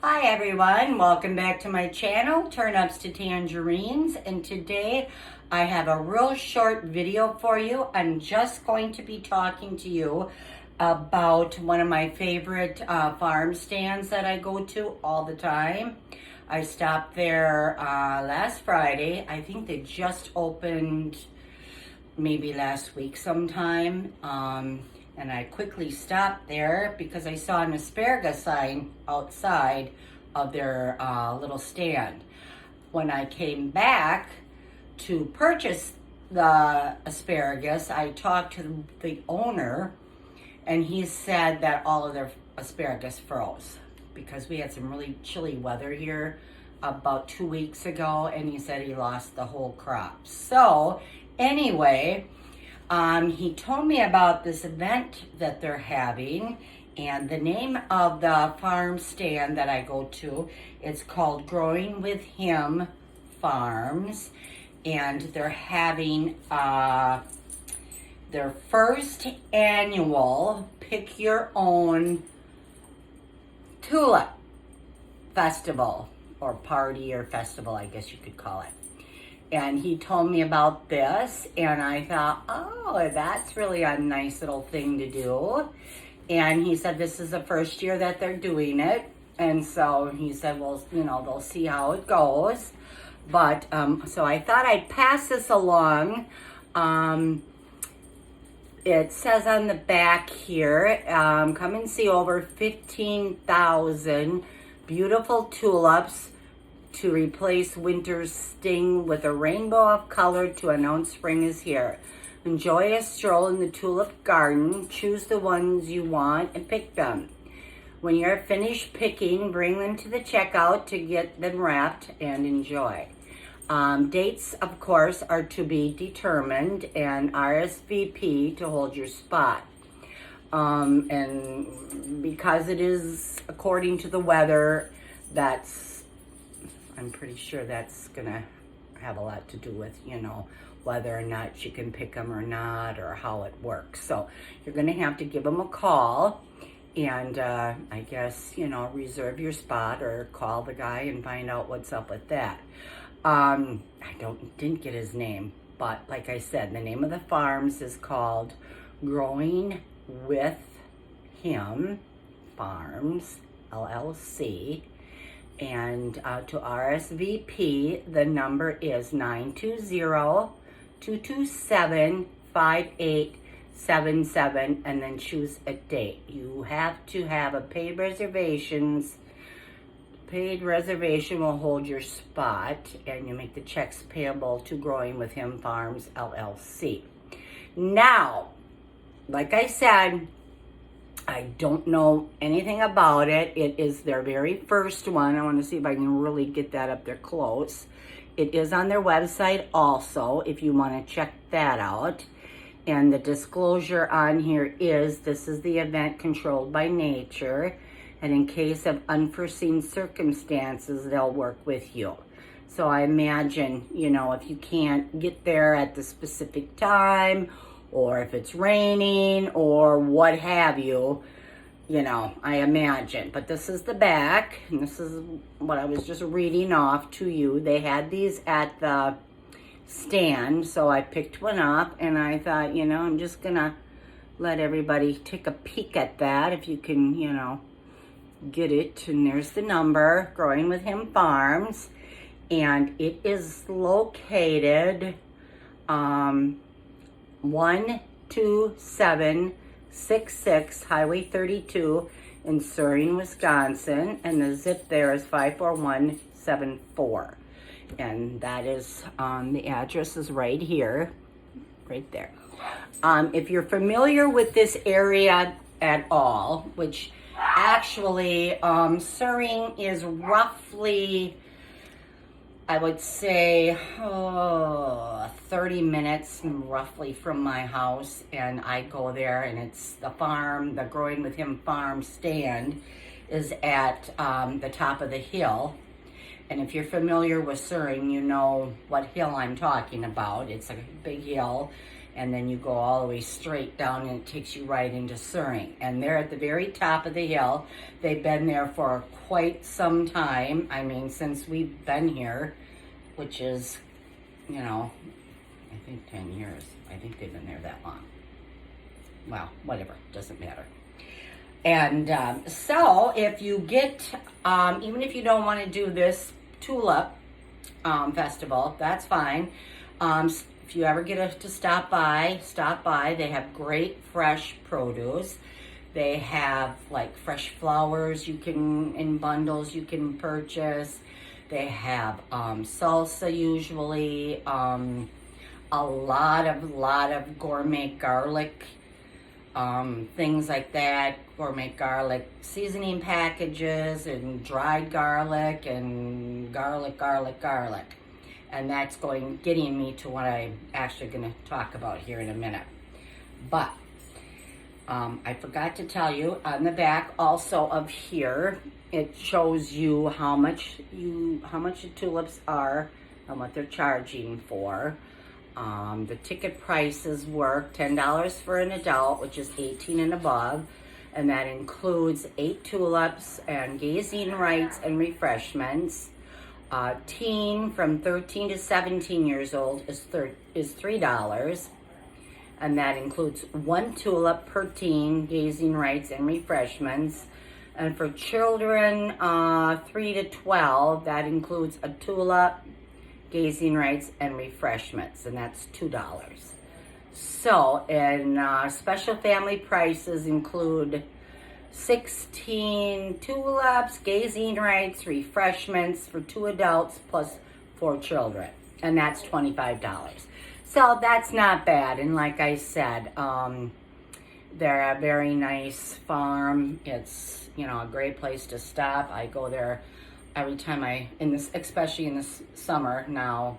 Hi everyone, welcome back to my channel, Turnips to Tangerines, and today I have a real short video for you. I'm just going to be talking to you about one of my favorite farm stands that I go to all the time. I stopped there last Friday. I think they just opened maybe last week sometime. And I quickly stopped there because I saw an asparagus sign outside of their little stand. When I came back to purchase the asparagus, I talked to the owner, and he said that all of their asparagus froze because we had some really chilly weather here about 2 weeks ago, and he said he lost the whole crop. So anyway, he told me about this event that they're having, and the name of the farm stand that I go to, it's called Growing with Him Farms, and they're having their first annual Pick Your Own Tulip Festival, or party or festival, I guess you could call it. And he told me about this, and I thought, oh, that's really a nice little thing to do. And he said this is the first year that they're doing it. And so he said, well, you know, they'll see how it goes. But, so I thought I'd pass this along. It says on the back here, come and see over 15,000 beautiful tulips to replace winter's sting with a rainbow of color to announce spring is here. Enjoy a stroll in the tulip garden. Choose the ones you want and pick them. When you're finished picking, bring them to the checkout to get them wrapped and enjoy. Dates, of course, are to be determined, and RSVP to hold your spot. And because it is according to the weather, I'm pretty sure that's gonna have a lot to do with, you know, whether or not you can pick them or not, or how it works. So you're gonna have to give them a call, and I guess, you know, reserve your spot or call the guy and find out what's up with that. I didn't get his name, but like I said, the name of the farms is called Growing with Him Farms, LLC. And to RSVP, the number is 920-227-5877, and then choose a date. You have to have a paid reservations. Paid reservation will hold your spot, and you make the checks payable to Growing with Him Farms, LLC. Now, like I said, I don't know anything about it. It is their very first one. I want to see if I can really get that up there close. It is on their website also, if you want to check that out. And the disclosure on here is, this is the event controlled by nature, and in case of unforeseen circumstances, they'll work with you. So I imagine, you know, if you can't get there at the specific time, or if it's raining, or what have you, you know, I imagine. But this is the back, and this is what I was just reading off to you. They had these at the stand, so I picked one up, and I thought, you know, I'm just gonna let everybody take a peek at that, if you can, you know, get it. And there's the number, Growing with Him Farms, and it is located 12766 Highway 32 in Suring, Wisconsin, and the zip there is 54174. And that is, the address is right here, right there. If you're familiar with this area at all, which actually, Suring is roughly, I would say, 30 minutes roughly from my house, and I go there, and it's the farm, the Growing with Him farm stand is at the top of the hill. And if you're familiar with Suring, you know what hill I'm talking about. It's a big hill, and then you go all the way straight down and it takes you right into Suring. And they're at the very top of the hill. They've been there for quite some time. I mean, since we've been here, which is, you know, I think 10 years. I think they've been there that long. Well, whatever, doesn't matter. And so if you get, even if you don't want to do this tulip festival, that's fine. If you ever get to stop by. They have great fresh produce. They have like fresh flowers you can, in bundles you can purchase. They have salsa usually, a lot of gourmet garlic, things like that, gourmet garlic seasoning packages, and dried garlic, and garlic. And that's getting me to what I'm actually going to talk about here in a minute. But I forgot to tell you, on the back also of here, it shows you how much the tulips are and what they're charging for. The ticket prices work $10 for an adult, which is 18 and above, and that includes 8 tulips and gazing rites and refreshments. Teen from 13 to 17 years old is $3, and that includes 1 tulip per teen, gazing rites and refreshments. And for children 3 to 12, that includes a tulip, gazing rites, and refreshments, and that's $2. So, and special family prices include 16 tulips, gazing rites, refreshments for 2 adults plus 4 children, and that's $25. So that's not bad. And like I said, they're a very nice farm. It's, you know, a great place to stop. I go there every time especially in this summer now,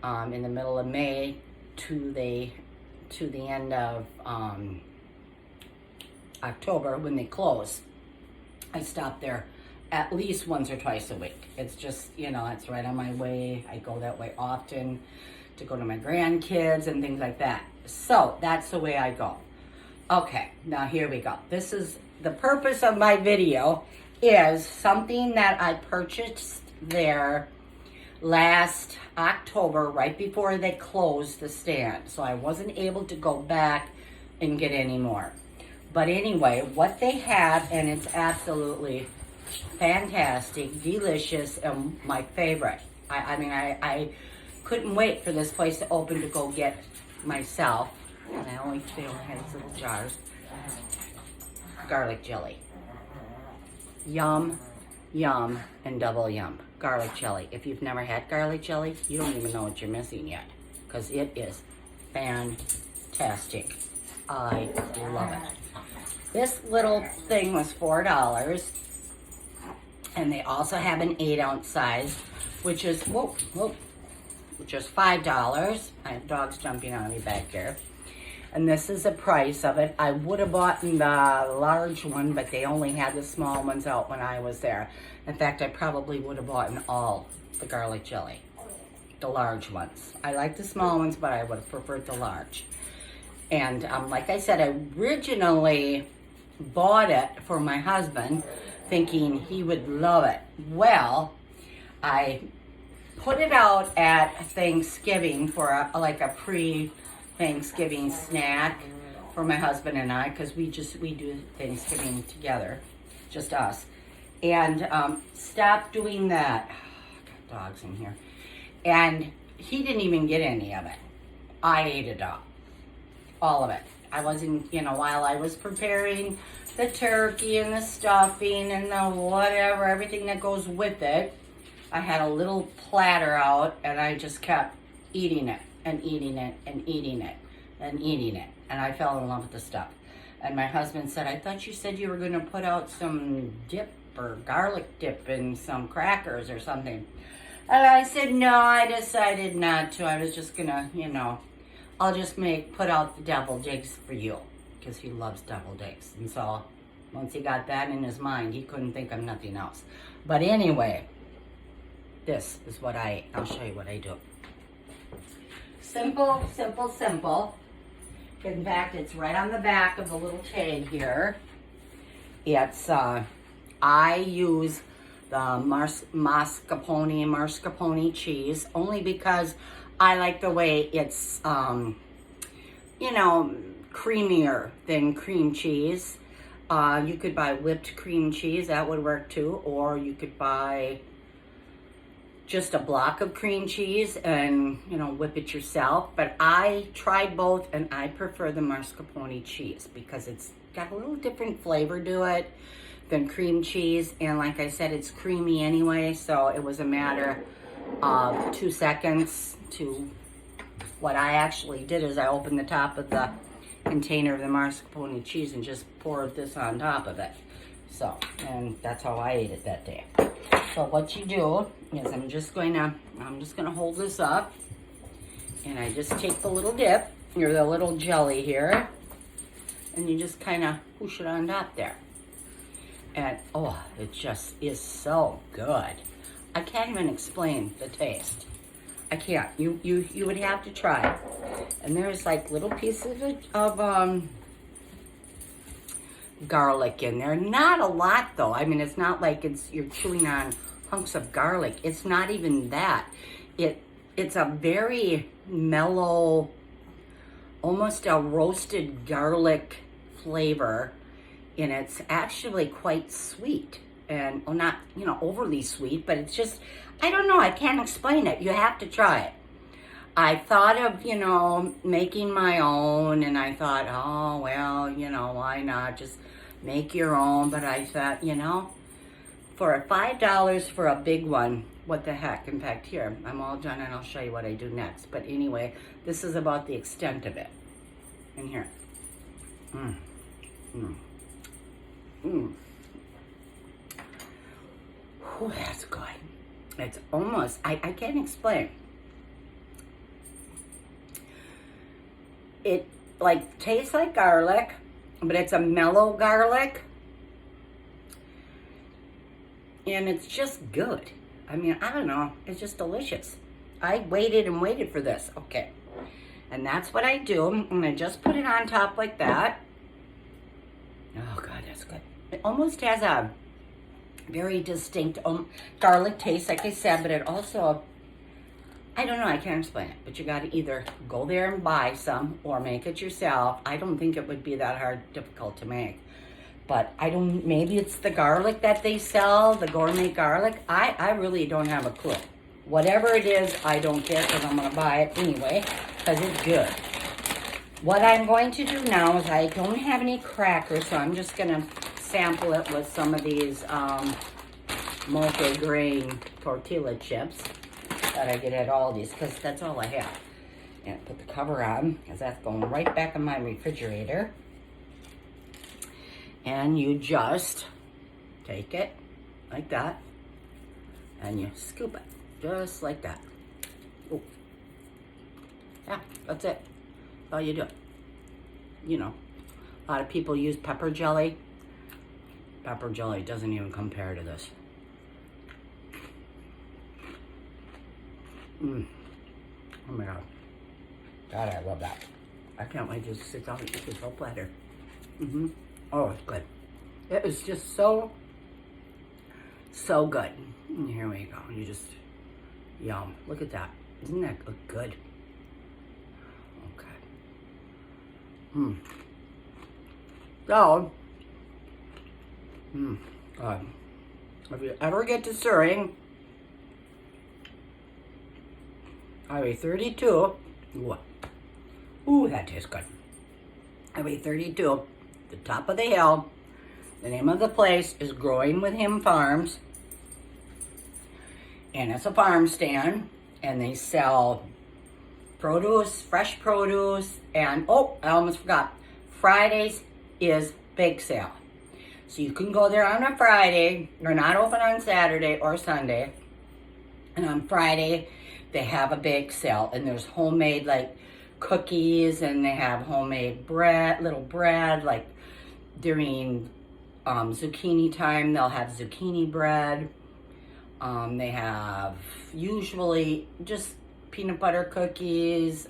in the middle of May to the end of October when they close. I stop there at least once or twice a week. It's just, you know, it's right on my way. I go that way often to go to my grandkids and things like that. So that's the way I go. Okay, now here we go. This is the purpose of my video, is something that I purchased there last October, right before they closed the stand. So I wasn't able to go back and get any more. But anyway, what they have, and it's absolutely fantastic, delicious, and my favorite. I mean, I couldn't wait for this place to open to go get myself. And they only had these little jars. Garlic jelly. Yum, yum, and double yum. Garlic jelly. If you've never had garlic jelly, you don't even know what you're missing yet, because it is fantastic. I love it. This little thing was $4, and they also have an 8-ounce size, which is which is $5. I have dogs jumping on me back there. And this is the price of it. I would have bought the large one, but they only had the small ones out when I was there. In fact, I probably would have bought all the garlic jelly, the large ones. I like the small ones, but I would have preferred the large. And like I said, I originally bought it for my husband, thinking he would love it. Well, I put it out at Thanksgiving for a pre-Thanksgiving snack for my husband and I, because we do Thanksgiving together, just us. And stopped doing that. Got dogs in here. And he didn't even get any of it. I ate it up. All of it. I wasn't, while I was preparing the turkey and the stuffing and the whatever, everything that goes with it, I had a little platter out, and I just kept eating it and eating it and eating it and eating it. And I fell in love with the stuff. And my husband said, I thought you said you were going to put out some dip or garlic dip and some crackers or something. And I said, no, I decided not to. I was just going to, I'll just put out the deviled eggs for you, because he loves deviled eggs. And so once he got that in his mind, he couldn't think of nothing else. But anyway, this is what I'll show you what I do. Simple, simple, simple. In fact, it's right on the back of the little tag here. It's, I use the mascarpone cheese only because I like the way it's, you know, creamier than cream cheese. You could buy whipped cream cheese, that would work too, or you could buy just a block of cream cheese and, you know, whip it yourself. But I tried both and I prefer the mascarpone cheese because it's got a little different flavor to it than cream cheese. And like I said, it's creamy anyway, so it was a matter of 2 seconds to, what I actually did is I opened the top of the container of the mascarpone cheese and just poured this on top of it. So, and that's how I ate it that day. So what you do is I'm just gonna hold this up and I just take the little dip, or the little jelly here, and you just kind of whoosh it on top there. And oh, it just is so good. I can't even explain the taste. I can't. You would have to try it. And there's like little pieces of garlic in there. Not a lot though. I mean, it's not like you're chewing on hunks of garlic. It's not even that. It's a very mellow, almost a roasted garlic flavor, and it's actually quite sweet. And well, not, you know, overly sweet, but it's just, I don't know, I can't explain it. You have to try it. I thought of, you know, making my own, and I thought, oh, well, you know, why not just make your own? But I thought, you know, for $5 for a big one, what the heck? In fact, here, I'm all done, and I'll show you what I do next. But anyway, this is about the extent of it. And here. Oh, that's good. It's almost, I can't explain. It like tastes like garlic, but it's a mellow garlic. And it's just good. I mean, I don't know. It's just delicious. I waited and waited for this. Okay. And that's what I do. And I just put it on top like that. Oh, God, that's good. It almost has a very distinct garlic taste, like I said, but it also, I don't know, I can't explain it, but you got to either go there and buy some or make it yourself. I don't think it would be that difficult to make, but I don't, maybe it's the garlic that they sell, the gourmet garlic. I really don't have a clue. Whatever it is, I don't care because I'm going to buy it anyway because it's good. What I'm going to do now is I don't have any crackers, so I'm just going to sample it with some of these multi-grain tortilla chips that I get at Aldi's, because that's all I have. And put the cover on, because that's going right back in my refrigerator. And you just take it like that, and you scoop it, just like that. Ooh. Yeah, that's it. That's all you do. You know, a lot of people use pepper jelly. Pepper jelly doesn't even compare to this. Oh my God. God, I love that. I can't wait to sit down and eat this whole platter. Oh, it's good. It is just so good. And here we go. You just, yum. Look at that. Isn't that good? Okay. So, God. If you ever get to Suring, Highway 32, ooh, that tastes good. Highway 32, the top of the hill. The name of the place is Growing with Him Farms. And it's a farm stand. And they sell produce, fresh produce. And, oh, I almost forgot. Fridays is bake sale. So you can go there on a Friday. They're not open on Saturday or Sunday. And on Friday, they have a bake sale. And there's homemade, like, cookies. And they have homemade bread, little bread. Like, during zucchini time, they'll have zucchini bread. They have usually just peanut butter cookies.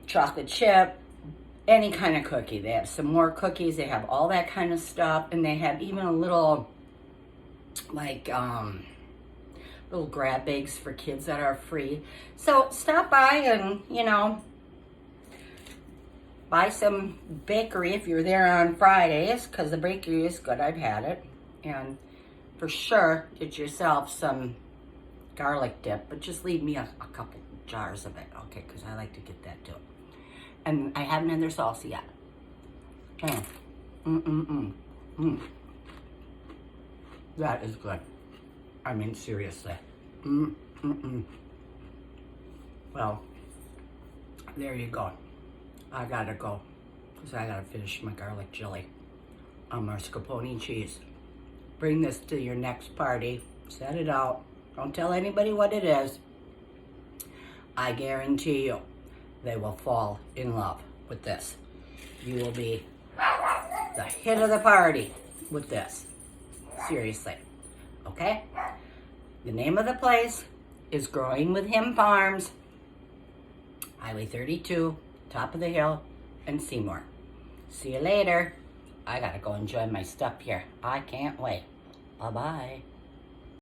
chocolate chip, any kind of cookie. They have some more cookies. They have all that kind of stuff. And they have even a little, like, little grab bags for kids that are free. So stop by and, you know, buy some bakery if you're there on Fridays, because the bakery is good. I've had it. And for sure, get yourself some garlic dip, but just leave me a couple jars of it, okay, because I like to get that too. And I haven't had their salsa yet. That is good. I mean, seriously. Well, there you go. I gotta go, because I gotta finish my garlic chili on mascarpone cheese. Bring this to your next party. Set it out. Don't tell anybody what it is. I guarantee you, they will fall in love with this. You will be the hit of the party with this. Seriously. Okay? The name of the place is Growing with Him Farms, Highway 32, top of the hill, in Seymour. See you later. I gotta go enjoy my stuff here. I can't wait. Bye-bye.